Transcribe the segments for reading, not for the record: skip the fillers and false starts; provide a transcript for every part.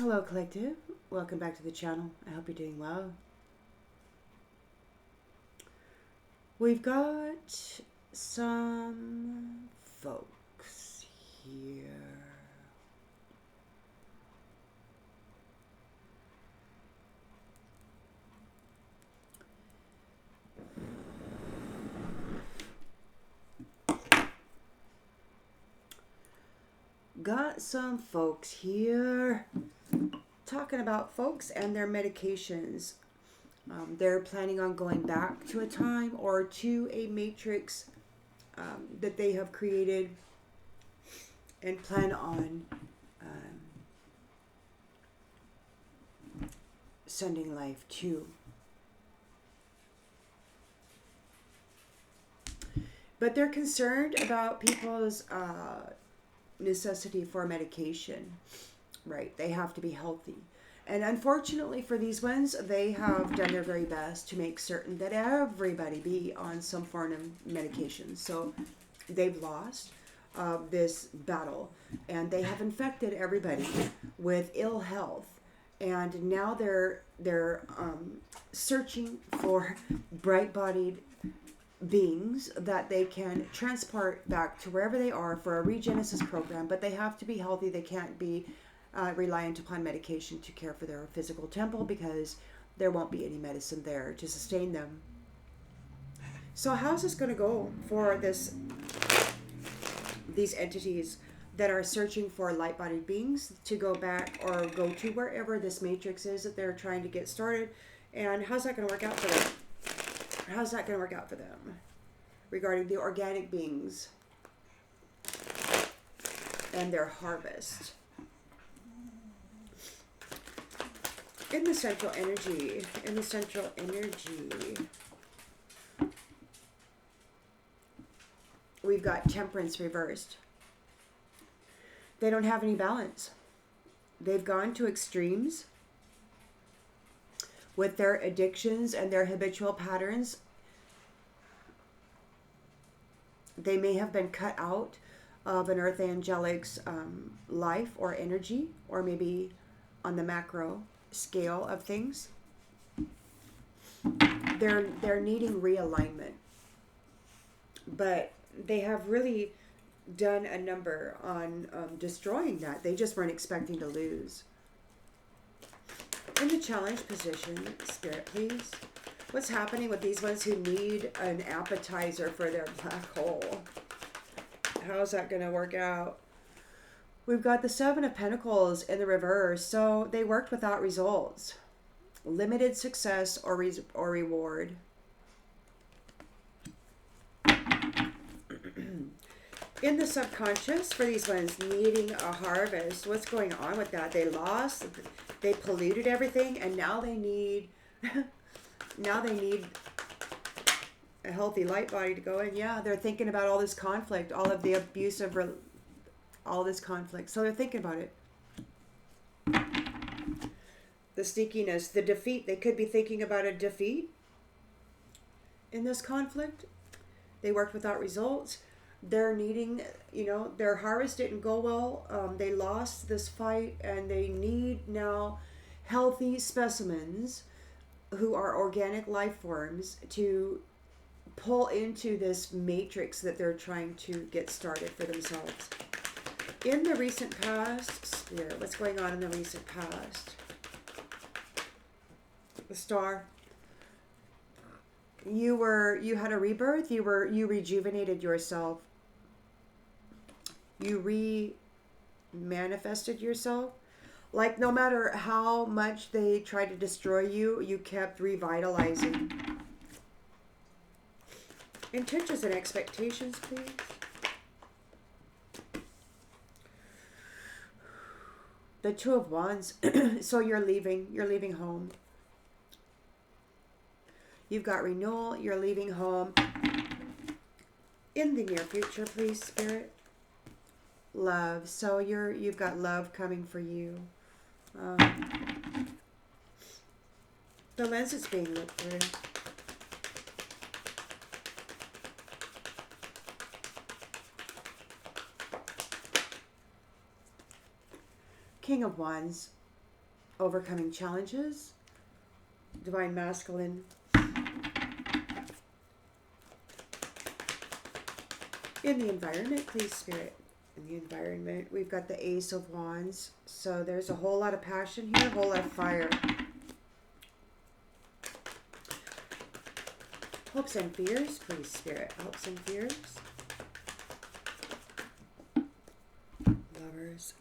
Hello collective, welcome back to the channel. I hope you're doing well. We've got some folks here. Got some folks here talking about folks and their medications. They're planning on going back to a time or to a matrix that they have created and plan on sending life to. But they're concerned about people's necessity for medication, right? They have to be healthy. And unfortunately for these ones, they have done their very best to make certain that everybody be on some form of medication. So they've lost this battle, and they have infected everybody with ill health. And now they're searching for bright-bodied beings that they can transport back to wherever they are for a regenesis program, but they have to be healthy. They can't be reliant upon medication to care for their physical temple, because there won't be any medicine there to sustain them. So how's this going to go for these entities that are searching for light-bodied beings to go back or go to wherever this matrix is that they're trying to get started? And how's that going to work out for them? How's that going to work out for them regarding the organic beings and their harvest? In the central energy, we've got temperance reversed. They don't have any balance. They've gone to extremes with their addictions and their habitual patterns. They may have been cut out of an earth angelic's life or energy, or maybe on the macro scale of things. They're needing realignment, but they have really done a number on destroying that. They just weren't expecting to lose. In the challenge position, Spirit, please. What's happening with these ones who need an appetizer for their black hole? How's that going to work out? We've got the Seven of Pentacles in the reverse. So they worked without results. Limited success or reward. In the subconscious, for these ones needing a harvest, what's going on with that? They lost, they polluted everything, and now they need a healthy light body to go in. Yeah, they're thinking about all this conflict, all of the abuse of all this conflict. So they're thinking about it. The sneakiness, the defeat. They could be thinking about a defeat in this conflict. They worked without results. They're needing, their harvest didn't go well. They lost this fight, and they need now healthy specimens who are organic life forms to pull into this matrix that they're trying to get started for themselves. In the recent past, Spirit, what's going on in the recent past? The Star. You had a rebirth. You rejuvenated yourself. You re-manifested yourself. Like, no matter how much they tried to destroy you, you kept revitalizing. Intentions and expectations, please. The Two of Wands. So you're leaving home. You've got renewal. You're leaving home. In the near future, please, Spirit. Love. So you've got love coming for you. The lens is being looked through. King of Wands. overcoming challenges. Divine masculine. In the environment, please, Spirit. In the environment, we've got the Ace of Wands. So there's a whole lot of passion here, a whole lot of fire. Hopes and fears, please, Spirit. Hopes and fears. Lovers.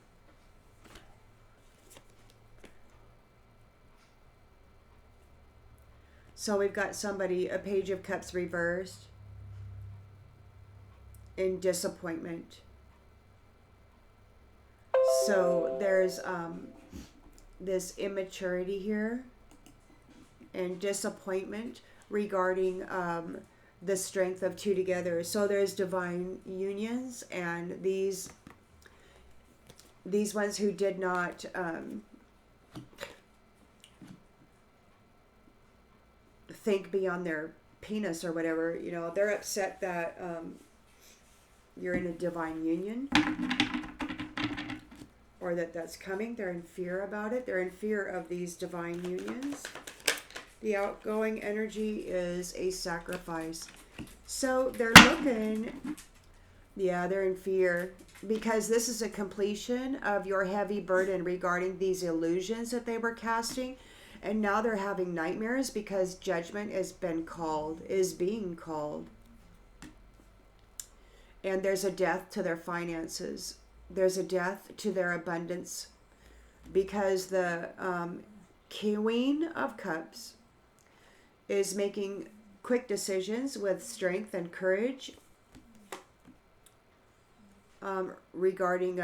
So we've got somebody, a Page of Cups reversed, in disappointment. So there's this immaturity here and disappointment regarding the strength of two together. So there's divine unions, and these ones who did not think beyond their penis or whatever, you know, they're upset that you're in a divine union, or that's coming. They're in fear about it. They're in fear of these divine unions. The outgoing energy is a sacrifice. So they're looking, yeah, they're in fear because this is a completion of your heavy burden regarding these illusions that they were casting. And now they're having nightmares because judgment is being called. And there's a death to their finances. There's a death to their abundance because the Queen of Cups is making quick decisions with strength and courage regarding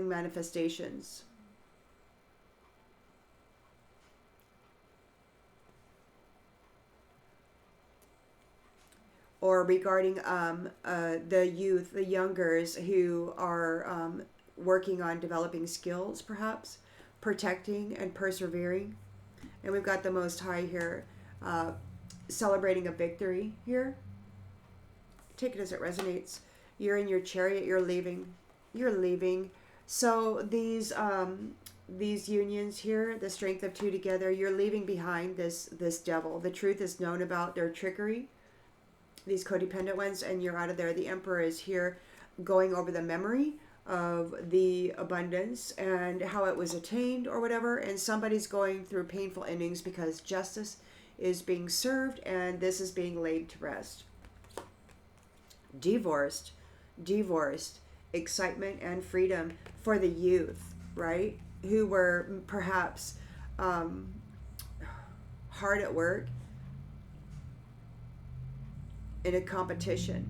manifestations. Or regarding the youth, the youngers who are working on developing skills, perhaps, protecting and persevering. And we've got the Most High here, celebrating a victory here. Take it as it resonates. You're in your chariot, you're leaving. You're leaving. So these unions here, the strength of two together, you're leaving behind this devil. The truth is known about their trickery, these codependent ones, and you're out of there. The Emperor is here going over the memory of the abundance and how it was attained or whatever, and somebody's going through painful endings because justice is being served and this is being laid to rest. Divorced, excitement and freedom for the youth, right? Who were perhaps hard at work in a competition.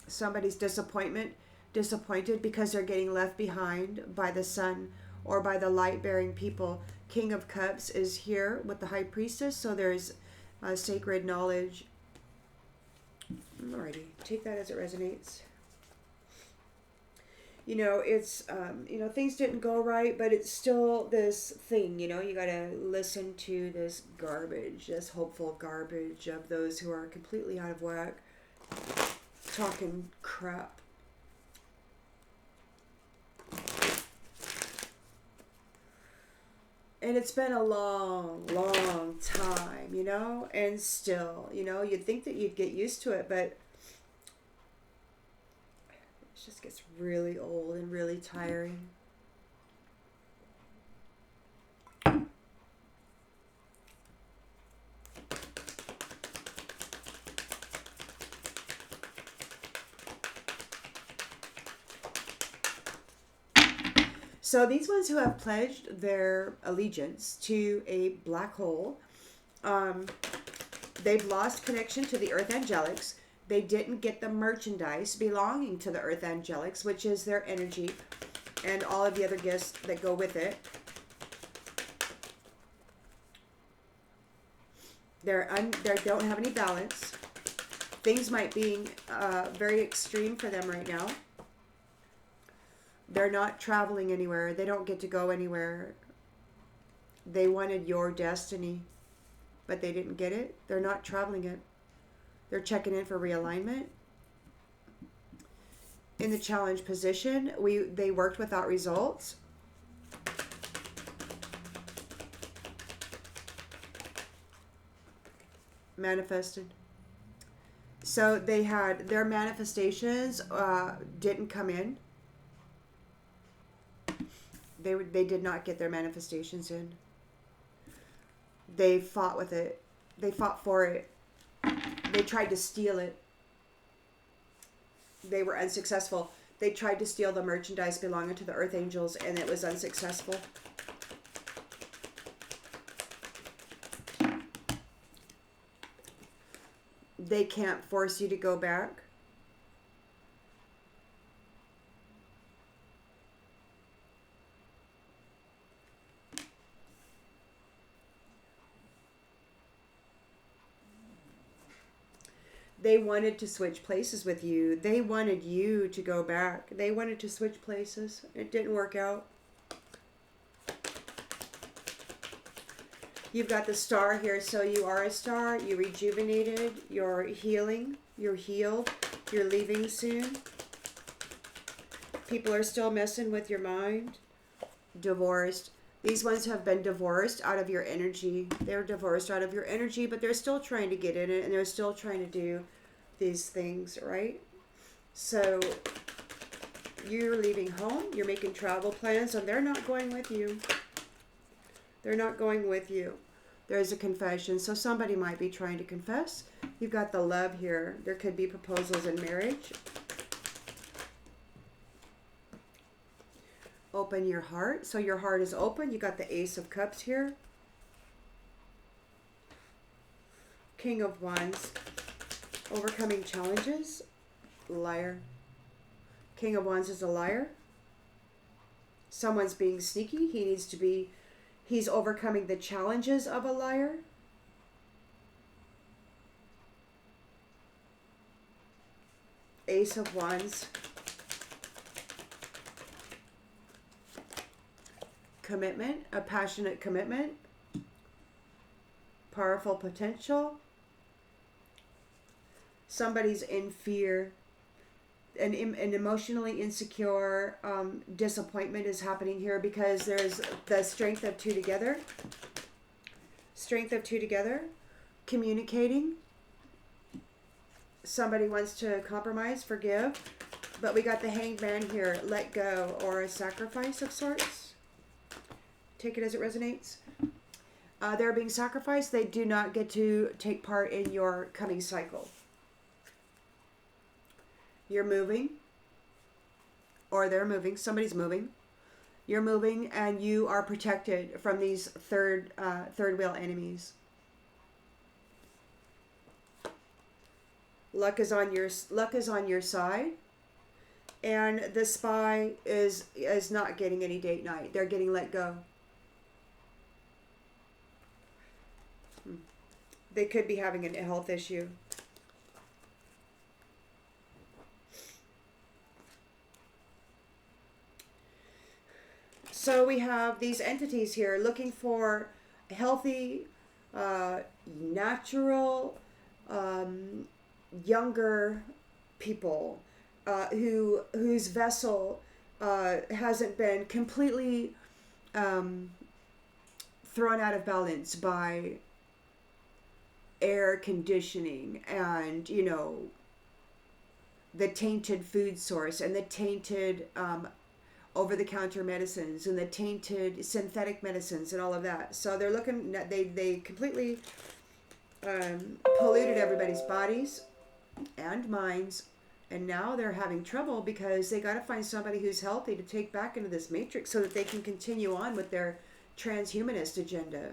Somebody's disappointed because they're getting left behind by the sun or by the light-bearing people. King of Cups is here with the High Priestess, so there's sacred knowledge. Alrighty, take that as it resonates. You know, it's, things didn't go right, but it's still this thing, you gotta listen to this garbage, this hopeful garbage of those who are completely out of whack, talking crap. And it's been a long, long time, and still, you'd think that you'd get used to it, but just gets really old and really tiring. So these ones who have pledged their allegiance to a black hole, they've lost connection to the Earth Angelics. They didn't get the merchandise belonging to the Earth Angelics, which is their energy and all of the other gifts that go with it. They don't have any balance. Things might be very extreme for them right now. They're not traveling anywhere. They don't get to go anywhere. They wanted your destiny, but they didn't get it. They're not traveling it. They're checking in for realignment. in the challenge position. They worked without results. Manifested. So they had their manifestations didn't come in. They did not get their manifestations in. They fought with it. They fought for it. They tried to steal it. They were unsuccessful. They tried to steal the merchandise belonging to the Earth Angels, and it was unsuccessful. They can't force you to go back. They wanted to switch places with you. They wanted you to go back. They wanted to switch places. It didn't work out. You've got the star here, so you are a star. You rejuvenated. You're healing. You're healed. You're leaving soon. People are still messing with your mind. Divorced. These ones have been divorced out of your energy. They're divorced out of your energy, but they're still trying to get in it, and they're still trying to do these things, right? So you're leaving home. You're making travel plans, and they're not going with you. They're not going with you. There's a confession. So somebody might be trying to confess. You've got the love here. There could be proposals in marriage. Open your heart. So your heart is open. You got the Ace of Cups here. King of Wands. Overcoming challenges. Liar. King of Wands is a liar. Someone's being sneaky. He's overcoming the challenges of a liar. Ace of Wands. Commitment, a passionate commitment. Powerful potential. Somebody's in fear. An emotionally insecure disappointment is happening here because there's the strength of two together. Strength of two together. Communicating. Somebody wants to compromise, forgive. But we got the Hanged Man here. Let go, or a sacrifice of sorts. Take it as it resonates. They're being sacrificed. They do not get to take part in your coming cycle. You're moving, or they're moving. Somebody's moving. You're moving, and you are protected from these third wheel enemies. Luck is on your side, and the spy is not getting any date night. They're getting let go. They could be having a health issue. So we have these entities here looking for healthy, natural, younger people whose vessel hasn't been completely thrown out of balance by air conditioning and, the tainted food source and the tainted over-the-counter medicines and the tainted synthetic medicines and all of that. So they're looking, they completely polluted everybody's bodies and minds, and now they're having trouble because they got to find somebody who's healthy to take back into this matrix so that they can continue on with their transhumanist agenda.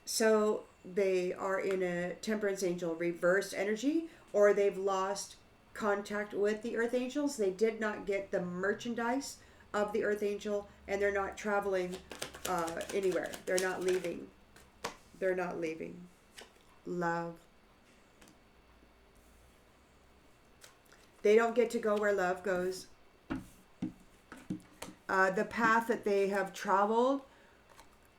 So they are in a Temperance Angel reverse energy, or they've lost contact with the Earth Angels. They did not get the merchandise of the Earth Angel, and they're not traveling anywhere. They're not leaving. They're not leaving. Love. They don't get to go where love goes. The path that they have traveled,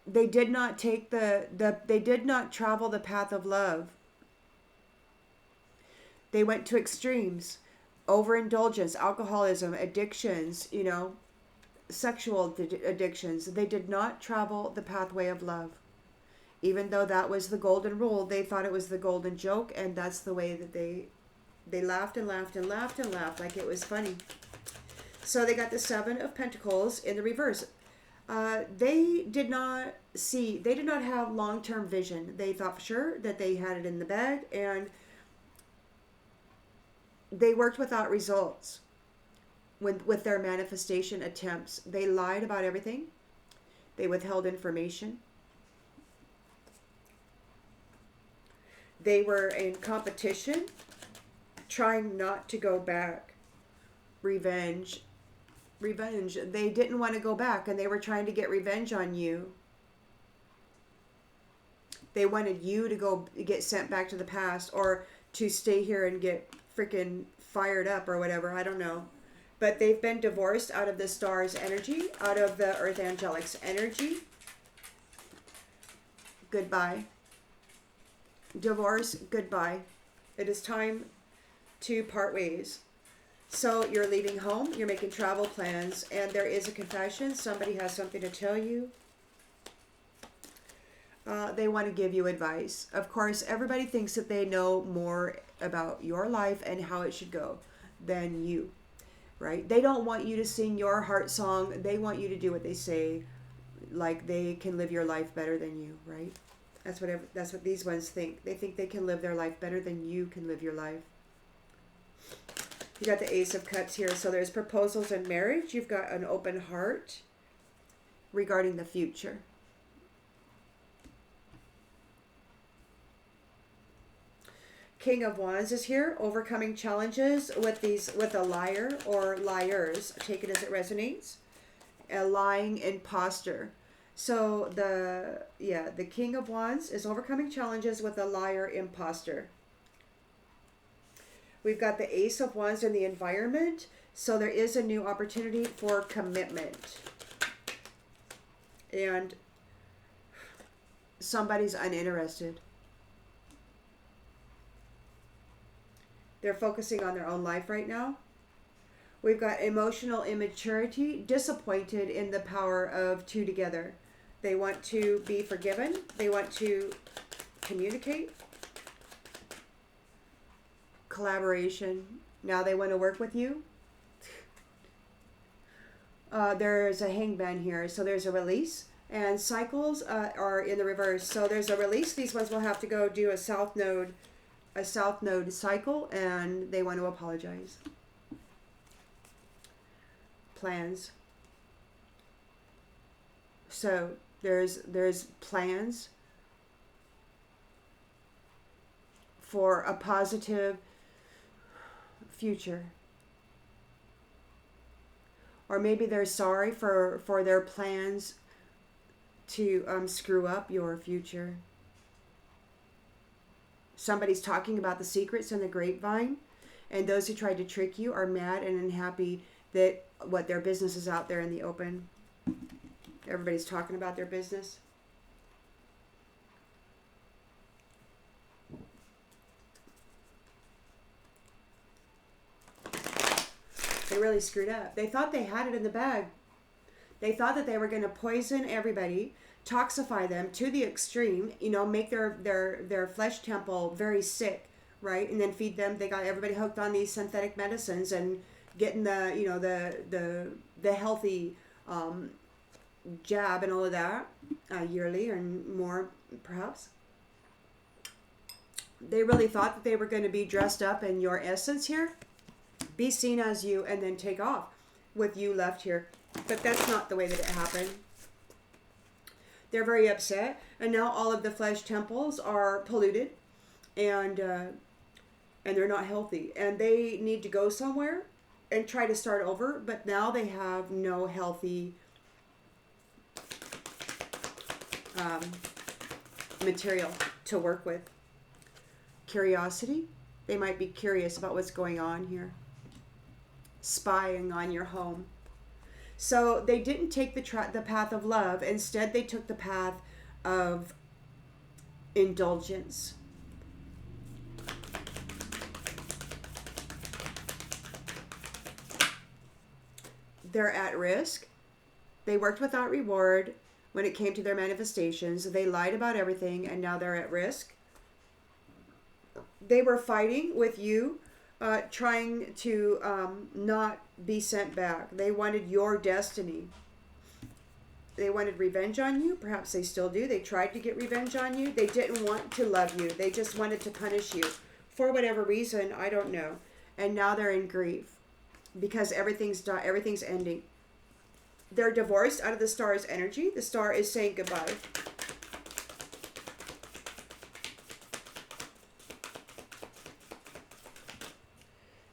they did not take they did not travel the path of love. They went to extremes. overindulgence, alcoholism, addictions, sexual addictions. They did not travel the pathway of love. Even though that was the golden rule, they thought it was the golden joke, and that's the way that they laughed and laughed and laughed and laughed like it was funny. So they got the Seven of Pentacles in the reverse. They did not have long-term vision. They thought for sure that they had it in the bag, and they worked without results with their manifestation attempts. They lied about everything. They withheld information. They were in competition, trying not to go back. Revenge. They didn't want to go back, and they were trying to get revenge on you. They wanted you to go get sent back to the past, or to stay here and get freaking fired up or whatever. I don't know. But they've been divorced out of the stars energy, out of the earth angelics energy. Goodbye. Divorce, goodbye. It is time to part ways. So you're leaving home, you're making travel plans, and there is a confession. Somebody has something to tell you. They want to give you advice. Of course, everybody thinks that they know more about your life and how it should go than you, right? They don't want you to sing your heart song. They want you to do what they say, like they can live your life better than you, right? That's what these ones think. They think they can live their life better than you can live your life. You got the Ace of Cups here. So there's proposals in marriage. You've got an open heart regarding the future. King of Wands is here, overcoming challenges with a liar or liars. Take it as it resonates. A lying imposter. So the King of Wands is overcoming challenges with a liar imposter. We've got the Ace of Wands in the environment. So there is a new opportunity for commitment. And somebody's uninterested. They're focusing on their own life right now. We've got emotional immaturity, disappointed in the power of two together. They want to be forgiven. They want to communicate. Collaboration. Now they want to work with you. There's a hangman here. So there's a release. And cycles are in the reverse. So there's a release. These ones will have to go do a south node cycle, and they want to apologize. Plans. So there's plans for a positive future. Or maybe they're sorry for their plans to screw up your future. Somebody's talking about the secrets in the grapevine, and those who tried to trick you are mad and unhappy that their business is out there in the open. Everybody's talking about their business. They really screwed up. They thought they had it in the bag. They thought that they were going to poison everybody, toxify them to the extreme, make their flesh temple very sick, right? And then feed them. They got everybody hooked on these synthetic medicines and getting the healthy jab and all of that yearly and more, perhaps. They really thought that they were going to be dressed up in your essence here, be seen as you, and then take off with you left here. But that's not the way that it happened. They're very upset, and now all of the flesh temples are polluted, and they're not healthy, and they need to go somewhere and try to start over. But now they have no healthy material to work with. Curiosity. They might be curious about what's going on here. Spying on your home. So they didn't take the path of love. Instead, they took the path of indulgence. They're at risk. They worked without reward when it came to their manifestations. They lied about everything, and now they're at risk. They were fighting with you, trying to not be sent back. They wanted your destiny. They wanted revenge on you. Perhaps they still do. They tried to get revenge on you. They didn't want to love you. They just wanted to punish you. For whatever reason, I don't know. And now they're in grief because everything's ending. They're divorced out of the star's energy. The star is saying goodbye.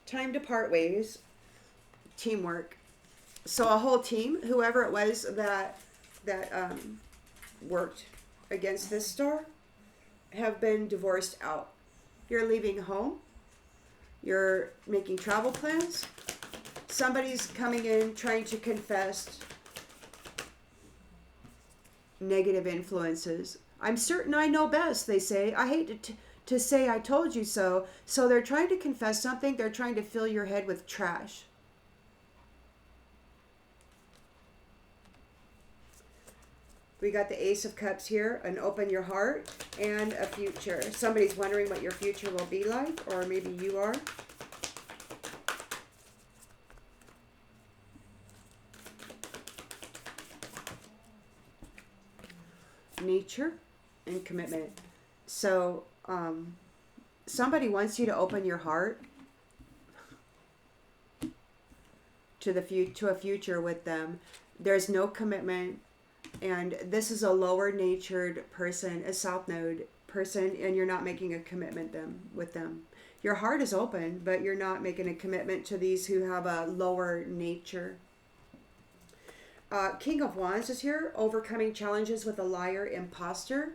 Time to part ways. Teamwork. So a whole team, whoever it was that worked against this star, have been divorced out. You're leaving home. You're making travel plans. Somebody's coming in trying to confess negative influences. I'm certain I know best, they say. I hate to say I told you so. So they're trying to confess something. They're trying to fill your head with trash. We got the Ace of Cups here, an open your heart, and a future. Somebody's wondering what your future will be like, or maybe you are. Nature and commitment. So, somebody wants you to open your heart to a future with them. There's no commitment. And this is a lower natured person, a south node person, and you're not making a commitment with them. Your heart is open, but you're not making a commitment to these who have a lower nature. King of Wands is here, overcoming challenges with a liar, imposter.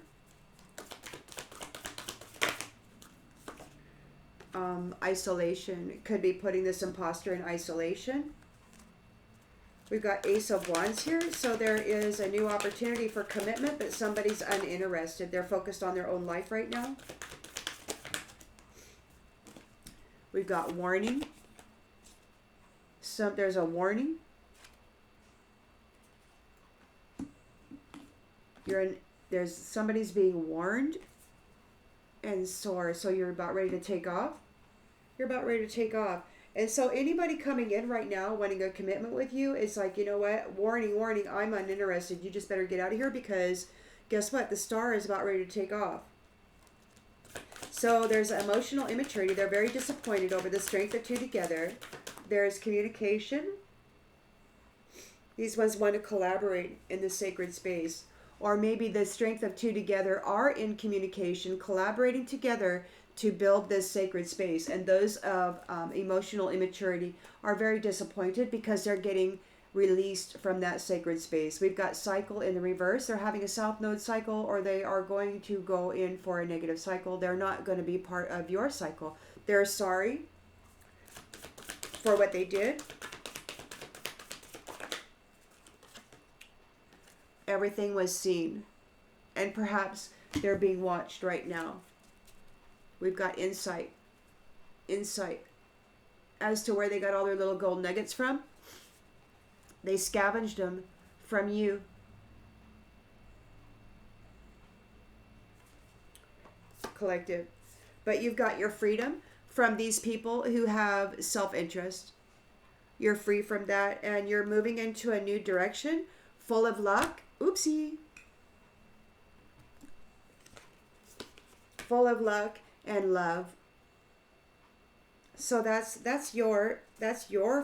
Isolation, could be putting this imposter in isolation. We've got Ace of Wands here, so there is a new opportunity for commitment, but somebody's uninterested. They're focused on their own life right now. We've got warning. So there's a warning. There's somebody's being warned, and so you're about ready to take off. You're about ready to take off. And so anybody coming in right now wanting a commitment with you, it's like, you know what? Warning, warning, I'm uninterested. You just better get out of here because guess what? The star is about ready to take off. So there's emotional immaturity. They're very disappointed over the strength of two together. There's communication. These ones want to collaborate in the sacred space. Or maybe the strength of two together are in communication, collaborating together to build this sacred space. And those of emotional immaturity are very disappointed because they're getting released from that sacred space. We've got cycle in the reverse. They're having a south node cycle, or they are going to go in for a negative cycle. They're not going to be part of your cycle. They're sorry for what they did. Everything was seen, and perhaps they're being watched right now. We've got insight as to where they got all their little gold nuggets from. They scavenged them from you. Collective. But you've got your freedom from these people who have self-interest. You're free from that, and you're moving into a new direction full of luck. Oopsie. Full of luck and love. So that's your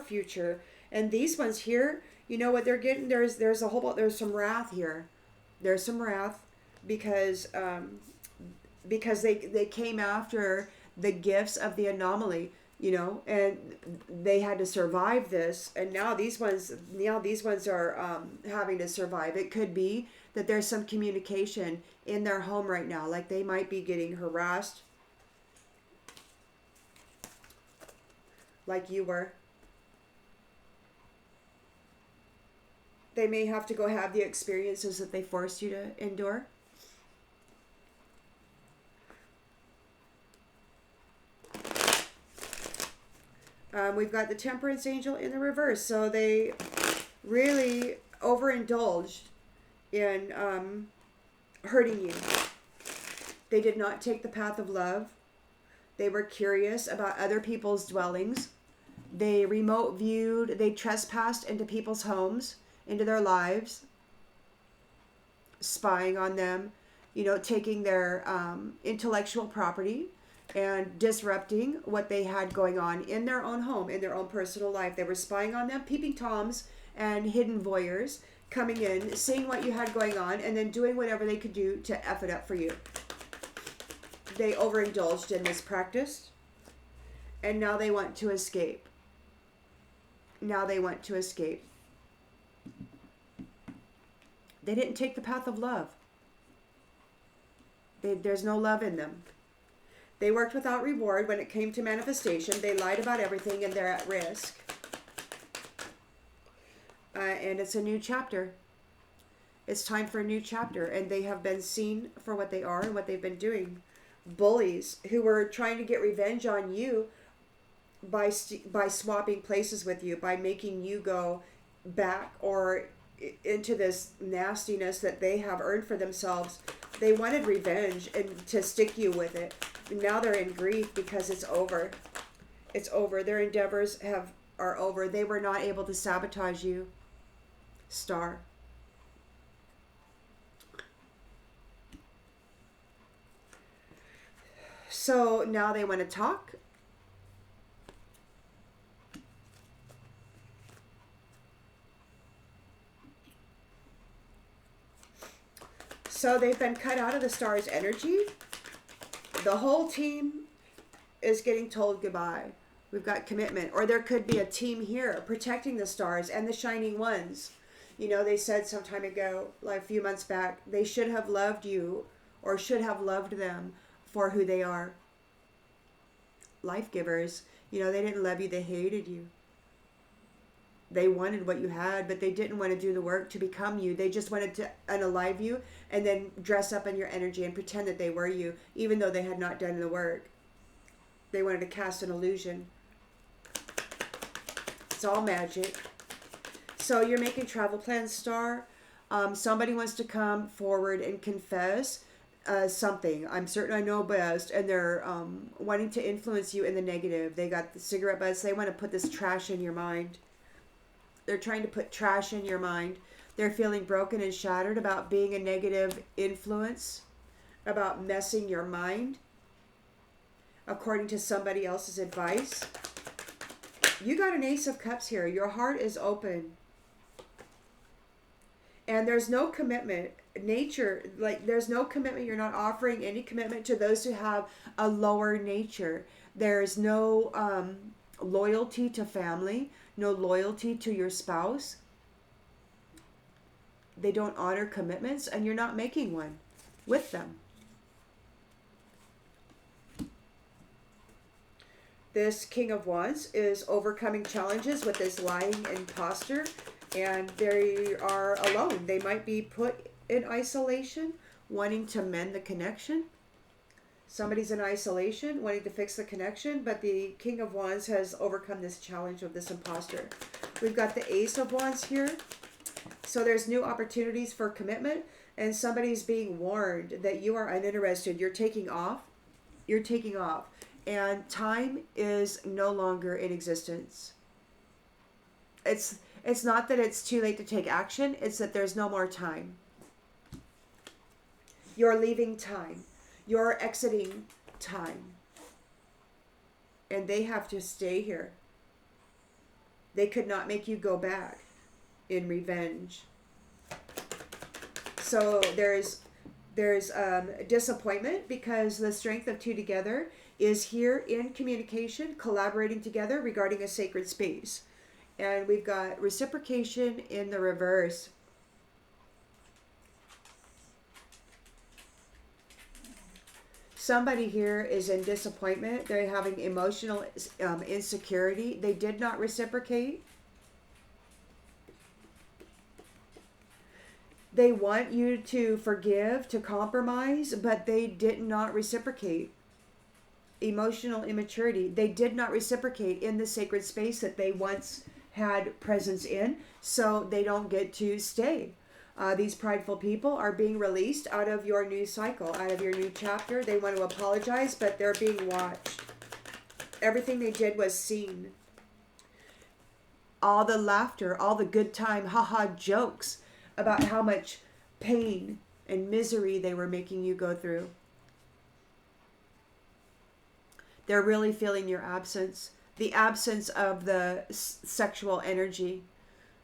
future. And these ones here, you know what they're getting? There's some wrath here. There's some wrath because they came after the gifts of the anomaly, you know, and they had to survive this, and now these ones are having to survive. It could be that there's some communication in their home right now, like they might be getting harassed like you were. They may have to go have the experiences that they forced you to endure. We've got the Temperance Angel in the reverse. So they really overindulged in hurting you. They did not take the path of love. They were curious about other people's dwellings. They remote viewed, they trespassed into people's homes, into their lives, spying on them, taking their intellectual property and disrupting what they had going on in their own home, in their own personal life. They were spying on them, peeping toms and hidden voyeurs, coming in, seeing what you had going on, and then doing whatever they could do to F it up for you. They overindulged in this practice, and now they want to escape. Now they want to escape. They didn't take the path of love. There's no love in them. They worked without reward when it came to manifestation. They lied about everything, and they're at risk. And it's a new chapter. It's time for a new chapter, and they have been seen for what they are and what they've been doing. Bullies who were trying to get revenge on you by swapping places with you, by making you go back or into this nastiness that they have earned for themselves. They wanted revenge and to stick you with it. Now they're in grief because it's over. It's over. Their endeavors are over. They were not able to sabotage you, Star. So now they want to talk. So they've been cut out of the Star's energy. The whole team is getting told goodbye. We've got commitment. Or there could be a team here protecting the Stars and the Shining Ones. They said some time ago, like a few months back, they should have loved you or should have loved them for who they are. Life givers. They didn't love you, they hated you. They wanted what you had, but they didn't want to do the work to become you. They just wanted to unalive you and then dress up in your energy and pretend that they were you, even though they had not done the work. They wanted to cast an illusion. It's all magic. So you're making travel plans, Star. Somebody wants to come forward and confess something. I'm certain I know best, and they're wanting to influence you in the negative. They got the cigarette butts. They want to put this trash in your mind. They're trying to put trash in your mind. They're feeling broken and shattered about being a negative influence, about messing your mind, according to somebody else's advice. You got an Ace of Cups here. Your heart is open. And there's no commitment. Nature, there's no commitment. You're not offering any commitment to those who have a lower nature. There's no loyalty to family, no loyalty to your spouse. They don't honor commitments, and you're not making one with them. This King of Wands is overcoming challenges with this lying imposter, and they are alone. They might be put in isolation, wanting to mend the connection. Somebody's in isolation, wanting to fix the connection, but the King of Wands has overcome this challenge of this imposter. We've got the Ace of Wands here. So there's new opportunities for commitment, and somebody's being warned that you are uninterested. You're taking off. You're taking off. And time is no longer in existence. It's not that it's too late to take action. It's that there's no more time. You're leaving time. You're exiting time. And they have to stay here. They could not make you go back in revenge. So there's disappointment because the strength of two together is here in communication, collaborating together regarding a sacred space. And we've got reciprocation in the reverse. Somebody here is in disappointment. They're having emotional insecurity. They did not reciprocate. They want you to forgive, to compromise, but they did not reciprocate. Emotional immaturity. They did not reciprocate in the sacred space that they once had presence in, so they don't get to stay. These prideful people are being released out of your new cycle, out of your new chapter. They want to apologize, but they're being watched. Everything they did was seen. All the laughter, all the good time, haha jokes about how much pain and misery they were making you go through. They're really feeling your absence, the absence of the sexual energy,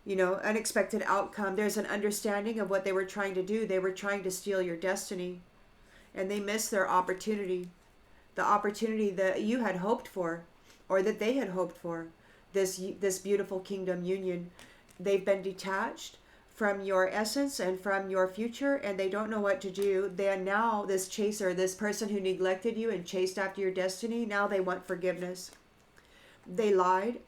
unexpected outcome. There's an understanding of what they were trying to do. They were trying to steal your destiny, and they missed their opportunity, the opportunity that you had hoped for, or that they had hoped for, this beautiful kingdom union. They've been detached from your essence and from your future, and they don't know what to do. They are now this chaser, this person who neglected you and chased after your destiny. Now they want forgiveness. They lied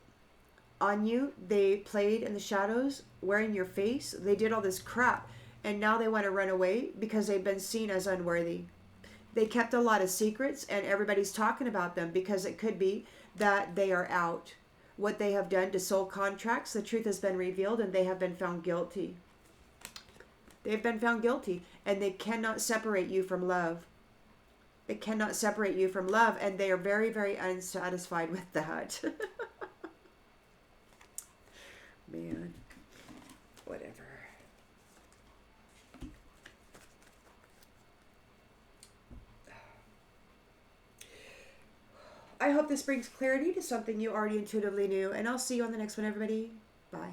on you. They played in the shadows, wearing your face. They did all this crap, and now they want to run away because they've been seen as unworthy. They kept a lot of secrets, and everybody's talking about them because it could be that they are out. What they have done to soul contracts, the truth has been revealed, and they have been found guilty. They've been found guilty, and they cannot separate you from love. They cannot separate you from love, and they are very, very unsatisfied with that. Man, whatever. I hope this brings clarity to something you already intuitively knew, and I'll see you on the next one, everybody. Bye.